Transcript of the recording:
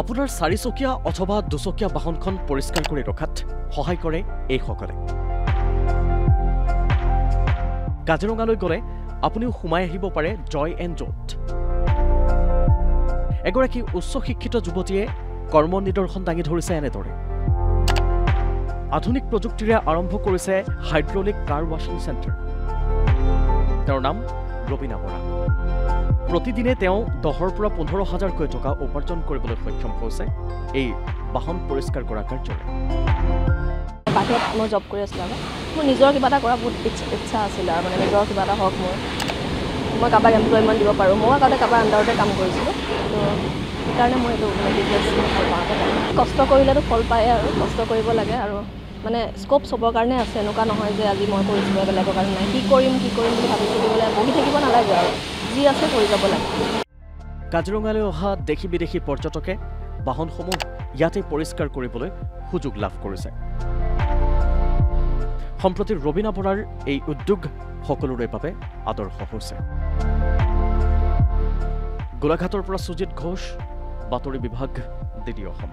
আপোনাৰ চাৰিচকীয়া অথবা দুচকীয়া বাহনখন পৰিষ্কাৰ কৰি ৰখাত সহায় কৰে এইসকলে। কাজিৰঙালৈ গ'লে আপুনিও সোমাই আহিব পাৰে জয় এণ্ড জ'ত। এগৰাকী উচ্চ শিক্ষিত যুৱতীয়ে কৰ্ম নিদৰ্শন দাঙি ধৰিছে এনেদৰে। আধুনিক প্ৰযুক্তিৰে আৰম্ভ কৰিছে হাইড্ৰলিক কাৰ ৱাশ্বিং চেণ্টাৰ। তেওঁৰ নাম ৰবীনা বৰা। প্ৰতিদিনে তেওঁ 10,000 পৰা 15,000কৈ টকা উপাৰ্জন কৰিবলৈ সক্ষম হৈছে এই বাহন পৰিষ্কাৰ কৰা কাৰ্যৰে। বাহিৰত মই জব কৰি আছিলোঁ আৰু মোৰ নিজৰ কিবা এটা কৰা বহুত ইচ্ছা আছিলে আৰু নিজৰ কিবা এটা হওক মই কাৰোবাক এমপ্লয়মেণ্ট দিব পাৰোঁ। মই আগতে কাৰোবাৰ আণ্ডাৰতে কাম কৰিছিলোঁ, তো সেইকাৰণে মই এইটো বিজনেছ ভাল পাওঁ। কষ্ট কৰিলেতো ফল পায় আৰু কষ্ট কৰিব লাগে আৰু স্ক'প চবৰ কাৰণে আছে। এনেকুৱা নহয় যে আজি মই কৰিছিলোঁ বেলেগৰ কাৰণে নাই। কি কৰিম বুলি ভাবি থাকিবলৈ বহি থাকিব নালাগে আৰু যি আছে কৰি যাব লাগে। কাজিৰঙালৈ অহা দেশী বিদেশী পৰ্যটকে বাহনসমূহ ইয়াতে পৰিষ্কাৰ কৰিবলৈ সুযোগ লাভ কৰিছে। সম্প্ৰতি ৰবীনা বৰাৰ এই উদ্যোগ সকলোৰে বাবে আদৰ্শ হৈছে। গোলাঘাটৰ পৰা সুজিত ঘোষ, বাতৰি বিভাগ, DD অসম।